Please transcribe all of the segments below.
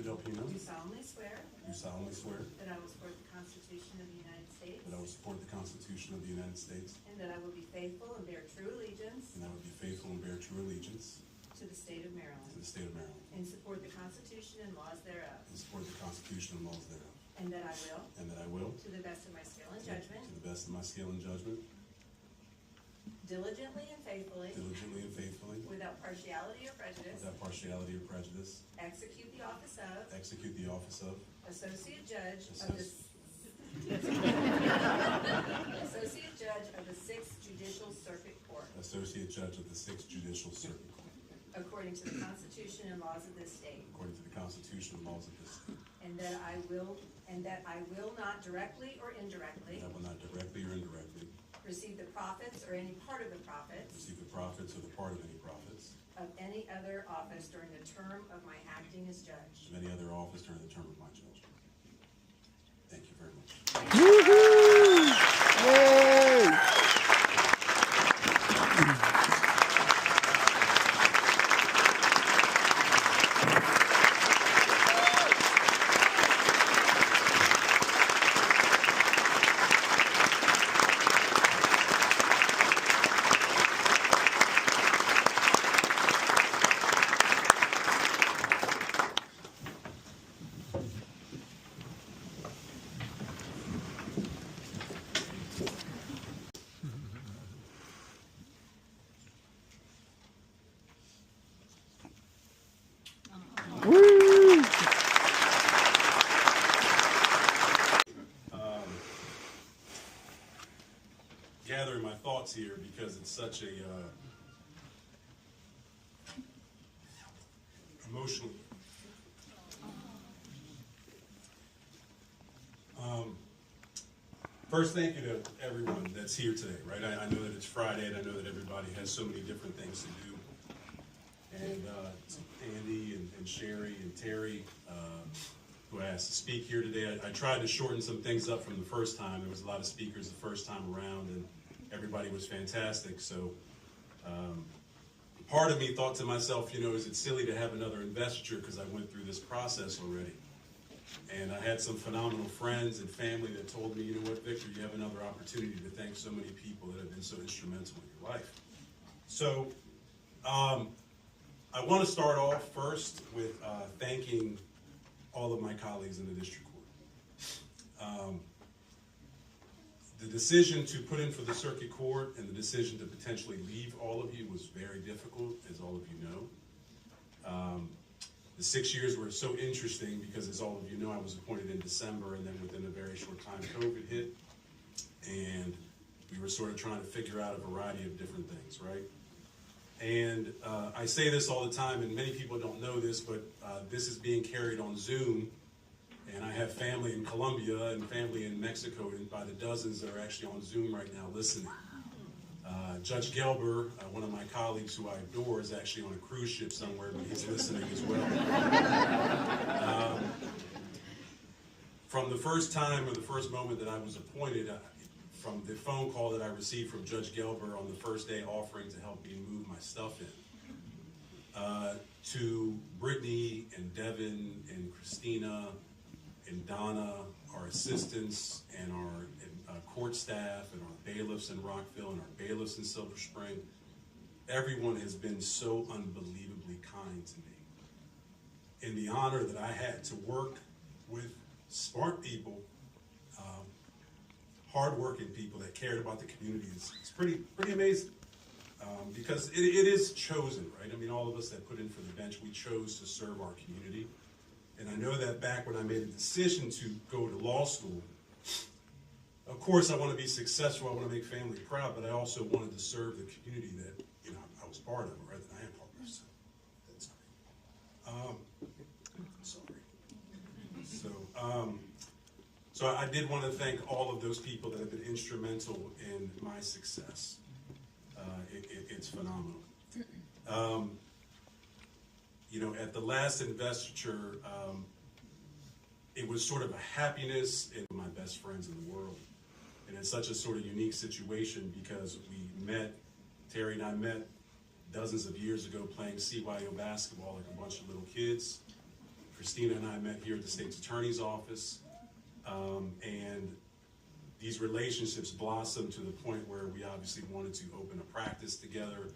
Filipino, do solemnly swear that that I will support the Constitution of the United States I will support the Constitution of the United States, and that I will be faithful and bear true allegiance and I will be faithful and bear true allegiance to the state of to Maryland the state of Maryland, and support the Constitution and laws thereof, and support the Constitution and laws thereof, and that I will, to to the best of my skill and the judgment, best of my skill and judgment, diligently and faithfully, without partiality or prejudice, execute the office of Associate Judge of the Sixth Judicial Circuit Court, Associate Judge of the Sixth Judicial Circuit Court, according to the Constitution and laws of this state, according to the Constitution and laws of this state, and that I will not directly or indirectly and I will not directly or indirectly receive the profits or any part of the profits receive the profits or the part of any profits of any other office during the term of my acting as judge. of any other office during the term of my judgment. Thank you very much. Woohoo! Yay! Woo! Gathering my thoughts here because it's such a emotional. First, thank you to everyone that's here today, right? I know that it's Friday, and I know that everybody has so many different things to do. And Andy and Sherry and Terry, who I asked to speak here today. I tried to shorten some things up from the first time. There was a lot of speakers the first time around, and everybody was fantastic. So part of me thought to myself, is it silly to have another investiture because I went through this process already? And I had some phenomenal friends and family that told me, you know what, Victor, you have another opportunity to thank so many people that have been so instrumental in your life. So I want to start off first with thanking all of my colleagues in the district court. The decision to put in for the circuit court and the decision to potentially leave all of you was very difficult, as all of you know. The 6 years were so interesting because, as all of you know, I was appointed in December, and then within a very short time, COVID hit, and we were sort of trying to figure out a variety of different things, right? And I say this all the time, and many people don't know this, but this is being carried on Zoom, and I have family in Colombia and family in Mexico, and by the dozens that are actually on Zoom right now listening. Judge Gelber, one of my colleagues who I adore, is actually on a cruise ship somewhere, but he's listening as well. From the first time or the first moment that I was appointed, from the phone call that I received from Judge Gelber on the first day offering to help me move my stuff in, to Brittany and Devin and Christina and Donna, our assistants and our court staff and our bailiffs in Rockville and our bailiffs in Silver Spring, everyone has been so unbelievably kind to me. And the honor that I had to work with smart people, hardworking people that cared about the community is pretty amazing. Because it is chosen, right? I mean, all of us that put in for the bench, we chose to serve our community. And I know that back when I made a decision to go to law school, of course I want to be successful, I want to make family proud, but I also wanted to serve the community that, I was part of, or that I am part of, so that's great. So I did want to thank all of those people that have been instrumental in my success. It's phenomenal. At the last investiture, it was sort of a happiness and my best friends in the world. And it's such a sort of unique situation because Terry and I met dozens of years ago playing CYO basketball like a bunch of little kids. Christina and I met here at the state's attorney's office, and these relationships blossomed to the point where we obviously wanted to open a practice together.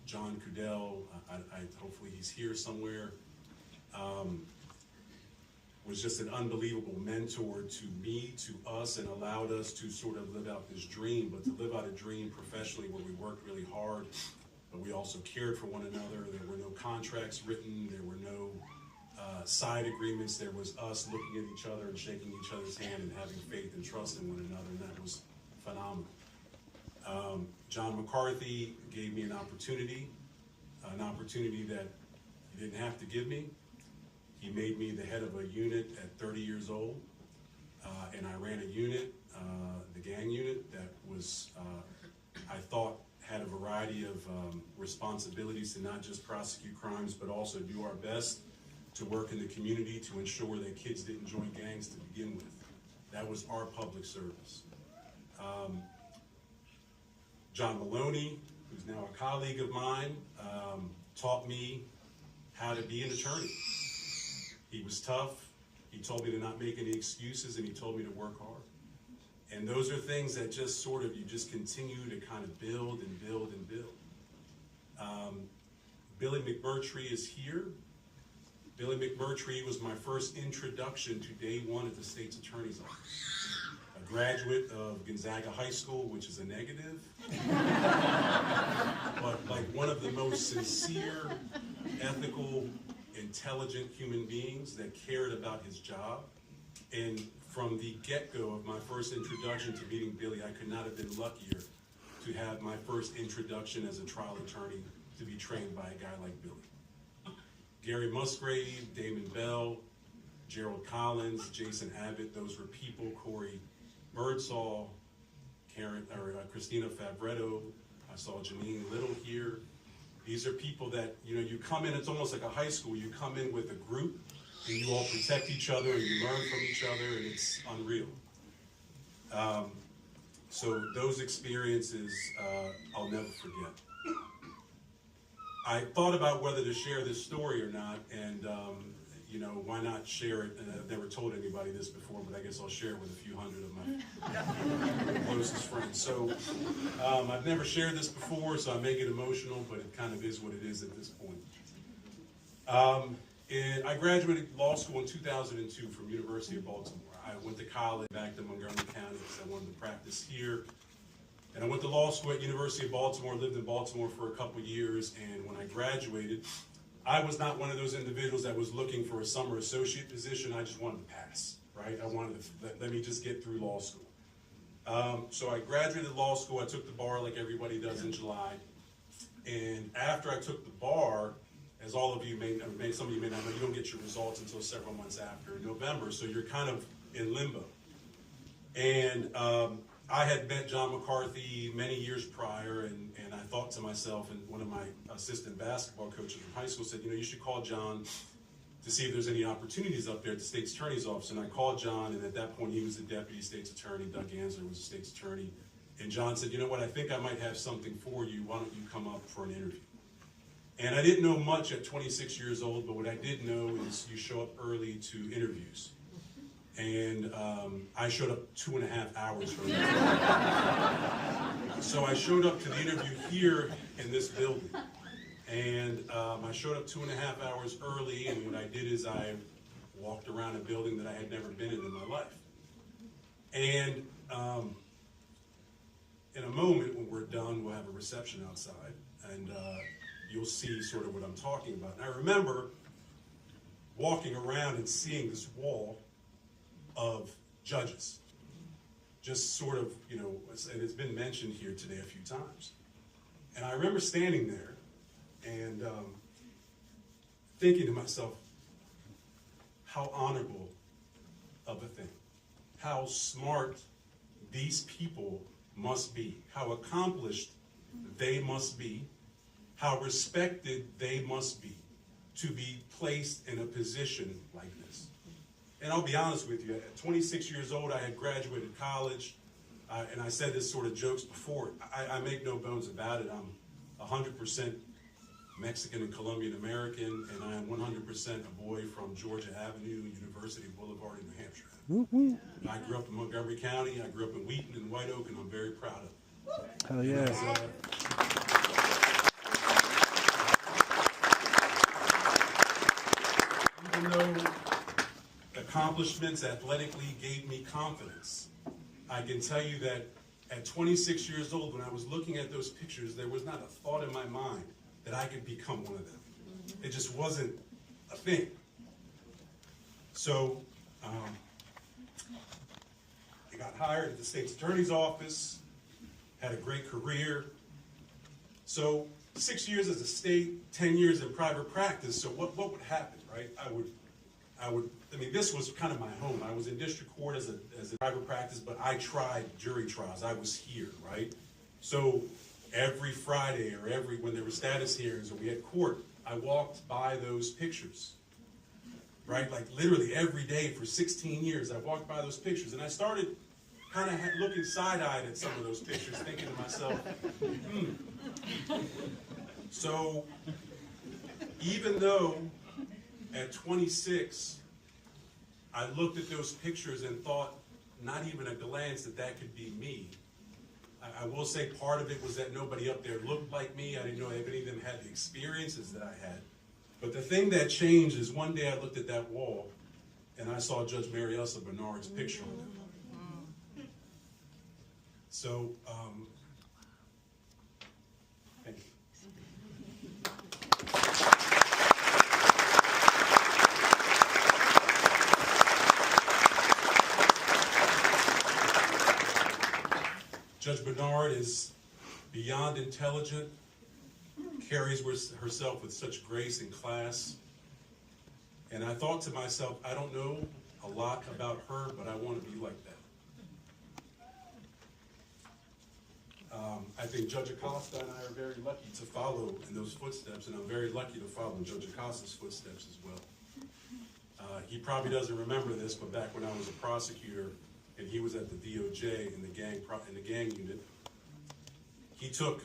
John Cudell, hopefully he's here somewhere, was just an unbelievable mentor to me, to us, and allowed us to sort of live out this dream, but to live out a dream professionally where we worked really hard, but we also cared for one another. There were no contracts written, there were no side agreements. There was us looking at each other and shaking each other's hand and having faith and trust in one another, and that was phenomenal. John McCarthy gave me an opportunity that he didn't have to give me. He made me the head of a unit at 30 years old, and I ran a unit, the gang unit, that was, I thought, had a variety of responsibilities to not just prosecute crimes, but also do our best to work in the community to ensure that kids didn't join gangs to begin with. That was our public service. John Maloney, who's now a colleague of mine, taught me how to be an attorney. He was tough. He told me to not make any excuses, and he told me to work hard. And those are things that just sort of, you just continue to kind of build and build and build. Billy McMurtry is here. Billy McMurtry was my first introduction to day one at the state's attorney's office. A graduate of Gonzaga High School, which is a negative, but like one of the most sincere, ethical, intelligent human beings that cared about his job. And from the get-go of my first introduction to meeting Billy, I could not have been luckier to have my first introduction as a trial attorney to be trained by a guy like Billy. Gary Musgrave, Damon Bell, Gerald Collins, Jason Abbott, those were people, Corey Birdsall, Christina Favretto, I saw Janine Little here. These are people that, you come in, it's almost like a high school, you come in with a group, and you all protect each other, and you learn from each other, and it's unreal. So those experiences, I'll never forget. I thought about whether to share this story or not, and why not share it? And I've never told anybody this before, but I guess I'll share it with a few hundred of my closest friends. So I've never shared this before, so I may get emotional, but it kind of is what it is at this point. And I graduated law school in 2002 from University of Baltimore. I went to college back to Montgomery County because I wanted to practice here. And I went to law school at University of Baltimore, lived in Baltimore for a couple years, and when I graduated, I was not one of those individuals that was looking for a summer associate position. I just wanted to pass, right? I wanted to, let me just get through law school. So I graduated law school. I took the bar like everybody does in July. And after I took the bar, as all of you some of you may not know, you don't get your results until several months after November, so you're kind of in limbo. And I had met John McCarthy many years prior, and I thought to myself, and one of my assistant basketball coaches from high school said, you should call John to see if there's any opportunities up there at the state's attorney's office. And I called John, and at that point he was the deputy state's attorney. Doug Ansler was the state's attorney. And John said, you know what, I think I might have something for you. Why don't you come up for an interview? And I didn't know much at 26 years old, but what I did know is you show up early to interviews. And I showed up 2.5 hours early. So I showed up to the interview here in this building. And I showed up 2.5 hours early, and what I did is I walked around a building that I had never been in my life. And in a moment, when we're done, we'll have a reception outside, and you'll see sort of what I'm talking about. And I remember walking around and seeing this wall of judges, just sort of, and it's been mentioned here today a few times. And I remember standing there and thinking to myself, how honorable of a thing, how smart these people must be, how accomplished they must be, how respected they must be to be placed in a position like this. And I'll be honest with you, at 26 years old, I had graduated college, and I said this sort of jokes before. I make no bones about it. I'm 100% Mexican and Colombian American, and I am 100% a boy from Georgia Avenue, University Boulevard in New Hampshire. Woo-hoo. I grew up in Montgomery County. I grew up in Wheaton and White Oak, and I'm very proud of it. Hell yeah. Even though accomplishments athletically gave me confidence, I can tell you that at 26 years old, when I was looking at those pictures, there was not a thought in my mind that I could become one of them. It just wasn't a thing. So, I got hired at the state's attorney's office, had a great career. So 6 years as a state, 10 years in private practice. So what would happen, right? I mean, this was kind of my home. I was in district court as a private practice, but I tried jury trials. I was here, right? So every Friday or when there were status hearings or we had court, I walked by those pictures, right? Like literally every day for 16 years, I walked by those pictures, and I started kind of looking side-eyed at some of those pictures, thinking to myself, So even though at 26, I looked at those pictures and thought, not even a glance, that could be me. I will say part of it was that nobody up there looked like me. I didn't know if any of them had the experiences that I had. But the thing that changed is one day I looked at that wall and I saw Judge Mary Elsa Bernard's picture on it. So, thank you. Judge Bernard is beyond intelligent, carries herself with such grace and class. And I thought to myself, I don't know a lot about her, but I want to be like that. I think Judge Acosta and I are very lucky to follow in those footsteps, and I'm very lucky to follow in Judge Acosta's footsteps as well. He probably doesn't remember this, but back when I was a prosecutor and he was at the DOJ in the gang unit, he took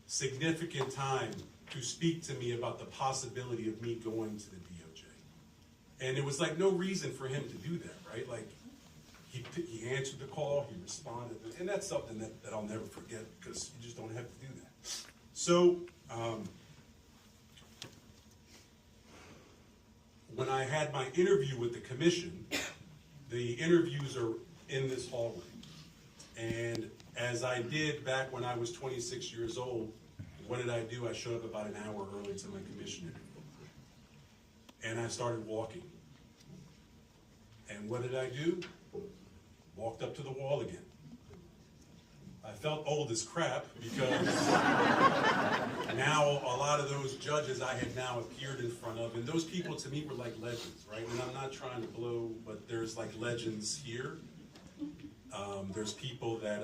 significant time to speak to me about the possibility of me going to the DOJ. And it was like no reason for him to do that, right? Like, he answered the call, he responded, and that's something that I'll never forget, because you just don't have to do that. So, when I had my interview with the commission, the interviews are in this hallway. And as I did back when I was 26 years old, what did I do? I showed up about an hour early to my commission interview. And I started walking. And what did I do? Walked up to the wall again. I felt old as crap because now a lot of those judges I had now appeared in front of, and those people to me were like legends, right? And I'm not trying to blow, but there's like legends here. There's people that,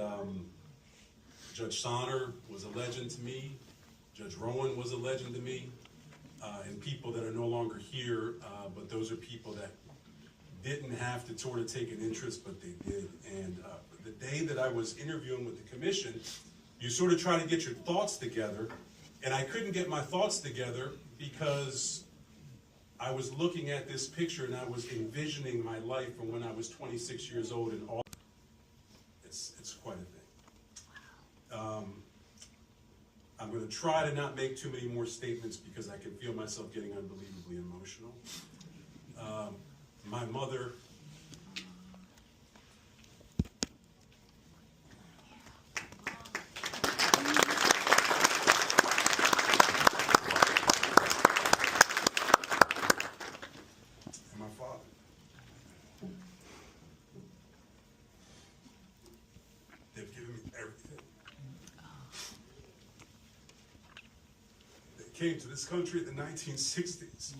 Judge Sonner was a legend to me. Judge Rowan was a legend to me. And people that are no longer here, but those are people that didn't have to sort of take an interest, but they did. And the day that I was interviewing with the commission, you sort of try to get your thoughts together, and I couldn't get my thoughts together because I was looking at this picture and I was envisioning my life from when I was 26 years old and all. It's quite a thing. I'm going to try to not make too many more statements because I can feel myself getting unbelievably emotional. My mother, and my father. They've given me everything. They came to this country in the 1960s.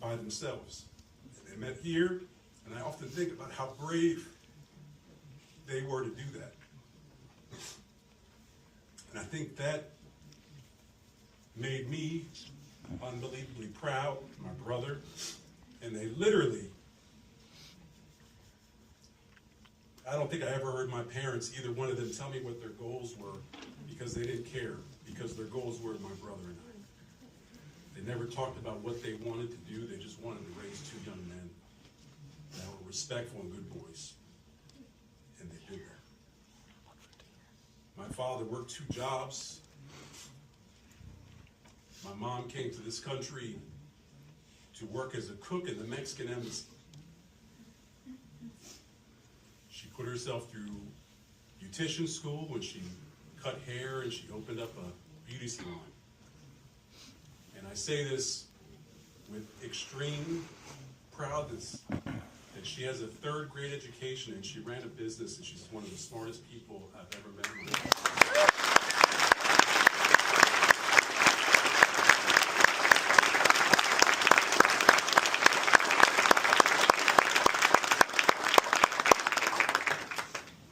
By themselves. And they met here, and I often think about how brave they were to do that. And I think that made me unbelievably proud, my brother, and they literally, I don't think I ever heard my parents, either one of them, tell me what their goals were, because they didn't care, because their goals were my brother and I. They never talked about what they wanted to do. They just wanted to raise two young men that were respectful and good boys. And they did that. My father worked 2 jobs. My mom came to this country to work as a cook in the Mexican embassy. She put herself through beautician school when she cut hair, and she opened up a beauty salon. And I say this with extreme proudness that she has a 3rd grade education and she ran a business, and she's one of the smartest people I've ever met in my life.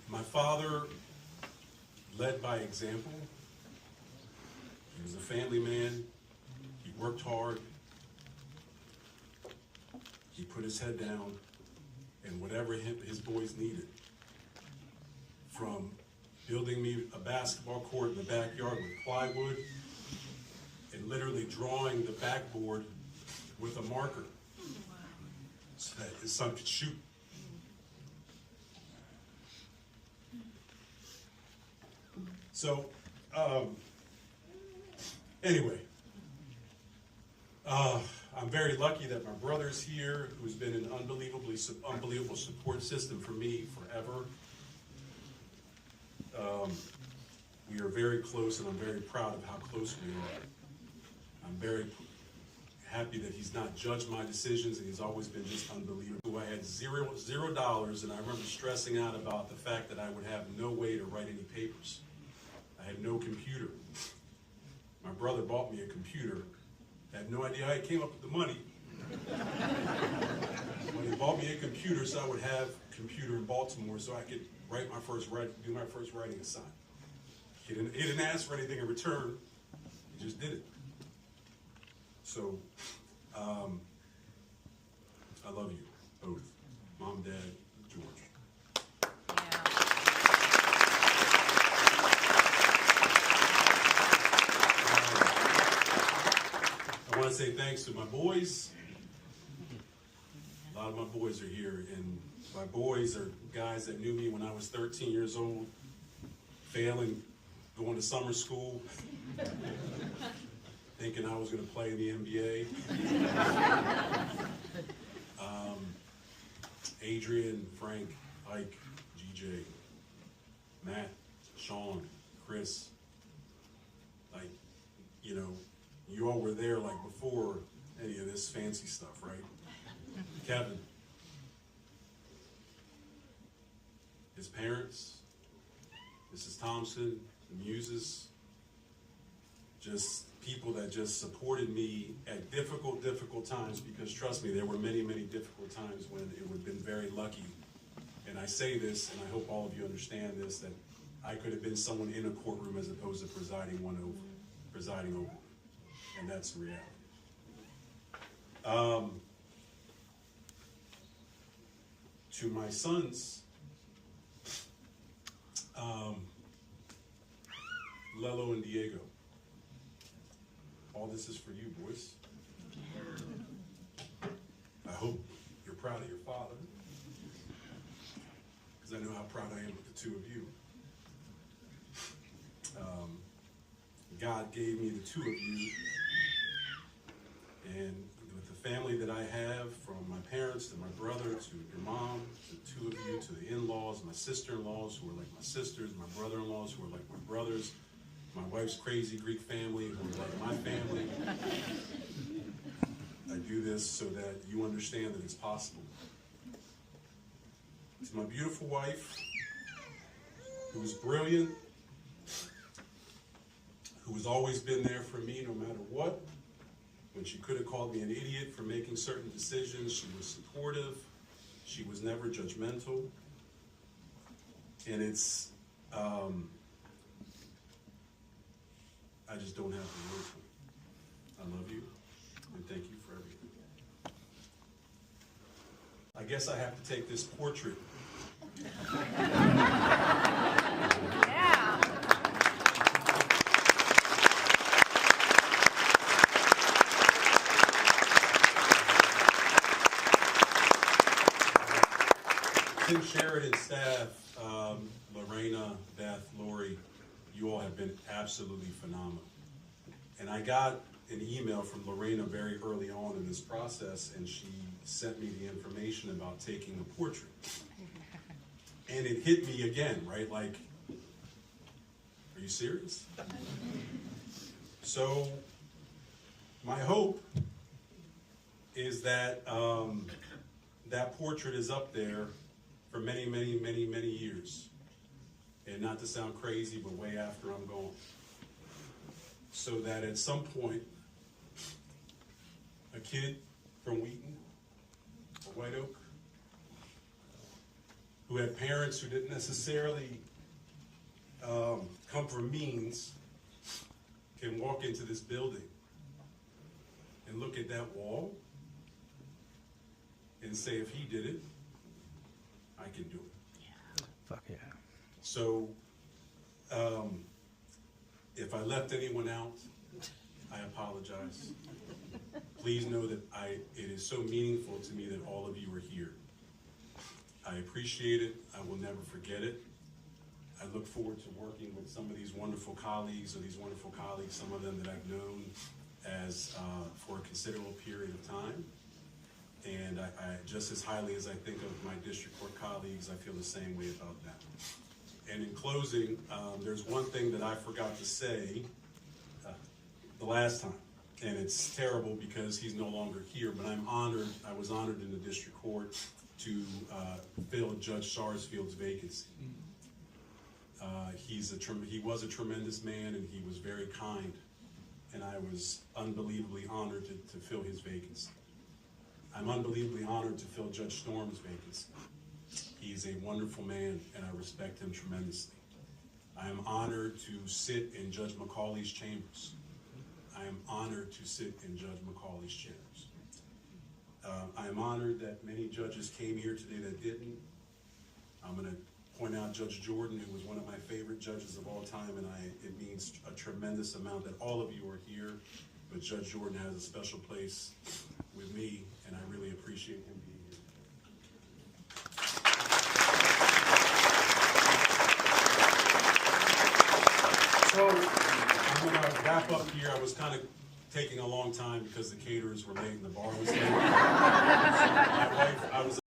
My father led by example. He was a family man. He worked hard. He put his head down, and whatever his boys needed, from building me a basketball court in the backyard with plywood and literally drawing the backboard with a marker so that his son could shoot. So, anyway, I'm very lucky that my brother's here, who's been an unbelievable support system for me forever. We are very close, and I'm very proud of how close we are. I'm very happy that he's not judged my decisions, and he's always been just unbelievable. I had $0, and I remember stressing out about the fact that I would have no way to write any papers. I had no computer. My brother bought me a computer. I had no idea how he came up with the money. But he bought me a computer so I would have a computer in Baltimore so I could do my first writing assignment. He didn't ask for anything in return. He just did it. So, I love you both, Mom, Dad, George. I want to say thanks to my boys. A lot of my boys are here, and my boys are guys that knew me when I was 13 years old, failing, going to summer school, thinking I was going to play in the NBA. Adrian, Frank, Ike, GJ, Matt, Sean, Chris, like, you know, you all were there like before any of this fancy stuff, right? Kevin, his parents, Mrs. Thompson, the Muses, just people that just supported me at difficult times, because trust me, there were many difficult times when it would have been very lucky. And I say this, and I hope all of you understand this, that I could have been someone in a courtroom as opposed to presiding over. And that's the reality. To my sons, Lelo and Diego, all this is for you, boys. I hope you're proud of your father, because I know how proud I am of the two of you. God gave me the two of you, and with the family that I have, from my parents to my brother to your mom, the two of you, to the in-laws, my sister-in-laws who are like my sisters, my brother-in-laws who are like my brothers, my wife's crazy Greek family who are like my family. I do this so that you understand that it's possible. To my beautiful wife, who is brilliant, who has always been there for me no matter what. When she could have called me an idiot for making certain decisions, she was supportive. She was never judgmental. And it's, I just don't have the words for it. I love you, and thank you for everything. I guess I have to take this portrait Tim Sheridan staff, Lorena, Beth, Lori, you all have been absolutely phenomenal. And I got an email from Lorena very early on in this process, and she sent me the information about taking a portrait. And it hit me again, right? Like, are you serious? So my hope is that that portrait is up there for many, many, many, many years. And not to sound crazy, but way after I'm gone. So that at some point, a kid from Wheaton or White Oak who had parents who didn't necessarily come from means can walk into this building and look at that wall and say, if he did it, I can do it. Fuck yeah. So, if I left anyone out, I apologize. Please know that it is so meaningful to me that all of you are here. I appreciate it. I will never forget it. I look forward to working with some of these wonderful colleagues, some of them that I've known as for a considerable period of time. And I just as highly as I think of my district court colleagues, I feel the same way about that. And in closing, there's one thing that I forgot to say the last time, and it's terrible because he's no longer here, but I'm honored, I was honored in the district court to fill Judge Sarsfield's vacancy. He was a tremendous man, and he was very kind, and I was unbelievably honored to fill his vacancy. I'm unbelievably honored to fill Judge Storm's vacancy. He's a wonderful man, and I respect him tremendously. I am honored to sit in Judge McCauley's chambers. I am honored to sit in Judge McCauley's chambers. I am honored that many judges came here today that didn't. I'm going to point out Judge Jordan, who was one of my favorite judges of all time, and it means a tremendous amount that all of you are here, but Judge Jordan has a special place with me, and I really appreciate him being here. So I'm going to wrap up here. I was kind of taking a long time because the caterers were late and the bar was late. My wife, I was